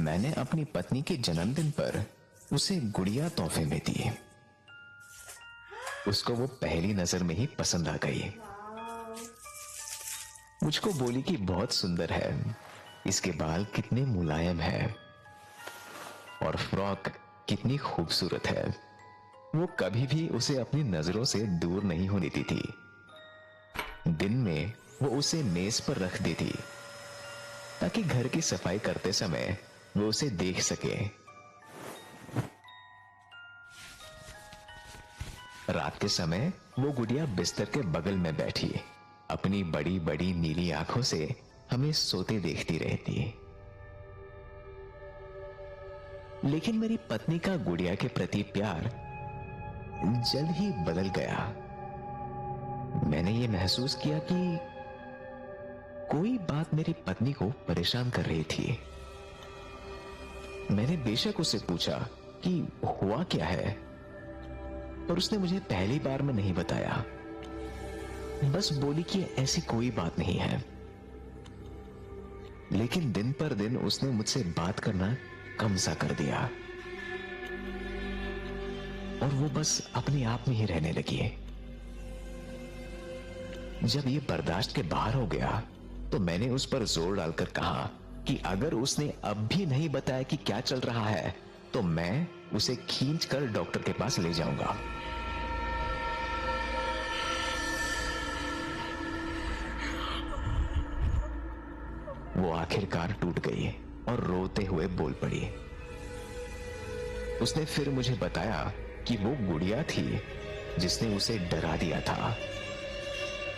मैंने अपनी पत्नी के जन्मदिन पर उसे गुड़िया तोहफे में दी। उसको वो पहली नजर में ही पसंद आ गई। मुझको बोली कि बहुत सुंदर है, इसके बाल कितने मुलायम है और फ्रॉक कितनी खूबसूरत है। वो कभी भी उसे अपनी नजरों से दूर नहीं होने देती थी। दिन में वो उसे मेज पर रख देती ताकि घर की सफाई करते समय वो उसे देख सके। रात के समय वो गुड़िया बिस्तर के बगल में बैठी अपनी बड़ी बड़ी नीली आंखों से हमें सोते देखती रहती। लेकिन मेरी पत्नी का गुड़िया के प्रति प्यार जल्द ही बदल गया। मैंने ये महसूस किया कि कोई बात मेरी पत्नी को परेशान कर रही थी। मैंने बेशक उससे पूछा कि हुआ क्या है, पर उसने मुझे पहली बार में नहीं बताया। बस बोली कि ऐसी कोई बात नहीं है। लेकिन दिन पर दिन उसने मुझसे बात करना कम सा कर दिया और वो बस अपने आप में ही रहने लगी। जब ये बर्दाश्त के बाहर हो गया तो मैंने उस पर जोर डालकर कहा कि अगर उसने अब भी नहीं बताया कि क्या चल रहा है तो मैं उसे खींचकर डॉक्टर के पास ले जाऊंगा। वो आखिरकार टूट गई और रोते हुए बोल पड़ी। उसने फिर मुझे बताया कि वो गुड़िया थी जिसने उसे डरा दिया था।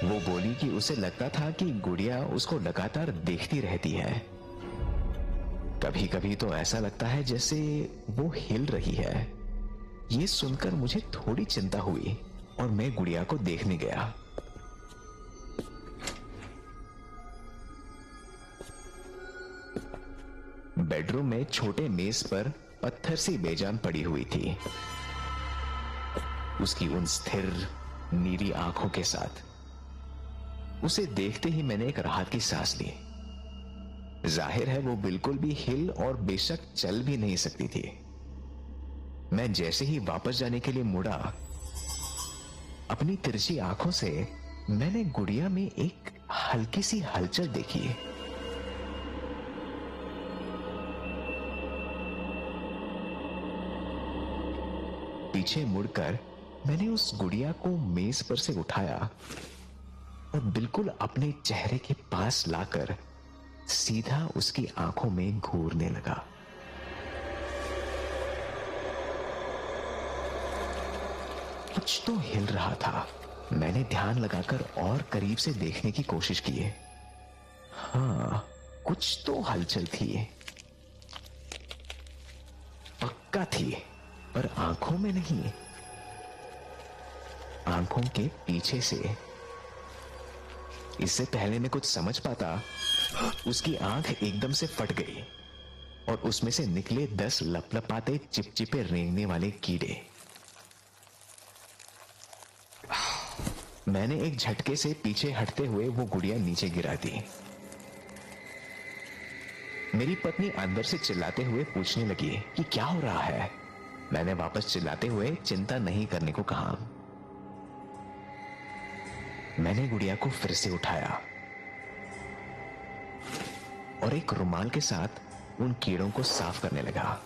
वो बोली कि उसे लगता था कि गुड़िया उसको लगातार देखती रहती है। कभी कभी तो ऐसा लगता है जैसे वो हिल रही है। ये सुनकर मुझे थोड़ी चिंता हुई और मैं गुड़िया को देखने गया। बेडरूम में छोटे मेज पर पत्थर सी बेजान पड़ी हुई थी, उसकी उन स्थिर नीली आंखों के साथ। उसे देखते ही मैंने एक राहत की सांस ली। जाहिर है वो बिल्कुल भी हिल और बेशक चल भी नहीं सकती थी। मैं जैसे ही वापस जाने के लिए मुड़ा, अपनी तिरछी आंखों से मैंने गुड़िया में एक हल्की सी हलचल देखी। पीछे मुड़कर मैंने उस गुड़िया को मेज पर से उठाया और बिल्कुल अपने चेहरे के पास लाकर सीधा उसकी आंखों में घूरने लगा। कुछ तो हिल रहा था। मैंने ध्यान लगाकर और करीब से देखने की कोशिश की। हाँ, कुछ तो हलचल थी, पक्का थी, पर आंखों में नहीं, आंखों के पीछे से। इससे पहले मैं कुछ समझ पाता, उसकी आंख एकदम से फट गई और उसमें से निकले 10 लपलपाते चिपचिपे रेंगने वाले कीड़े। मैंने एक झटके से पीछे हटते हुए वो गुड़िया नीचे गिरा दी। मेरी पत्नी अंदर से चिल्लाते हुए पूछने लगी कि क्या हो रहा है। मैंने वापस चिल्लाते हुए चिंता नहीं करने को कहा। मैंने गुड़िया को फिर से उठाया और एक रुमाल के साथ उन कीड़ों को साफ करने लगा।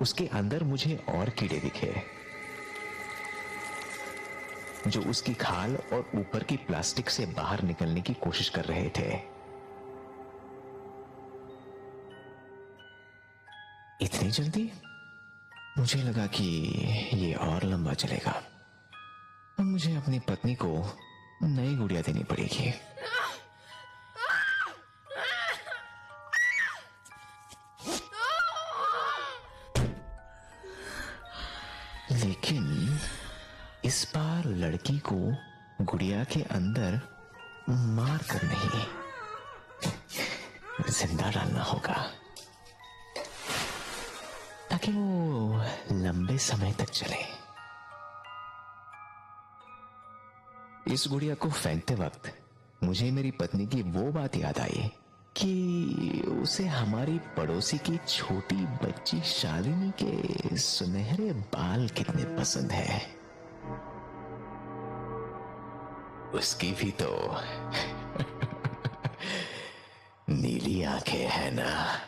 उसके अंदर मुझे और कीड़े दिखे जो उसकी खाल और ऊपर की प्लास्टिक से बाहर निकलने की कोशिश कर रहे थे। इतनी जल्दी? मुझे लगा कि ये और लंबा चलेगा। अब मुझे अपनी पत्नी को नई गुड़िया देनी पड़ेगी। लेकिन इस बार लड़की को गुड़िया के अंदर मार कर नहीं, जिंदा डालना होगा ताकि वो लंबे समय तक चले। इस गुड़िया को फेंकते वक्त मुझे मेरी पत्नी की वो बात याद आई कि उसे हमारी पड़ोसी की छोटी बच्ची शालिनी के सुनहरे बाल कितने पसंद है। उसकी भी तो नीली आंखें हैं ना।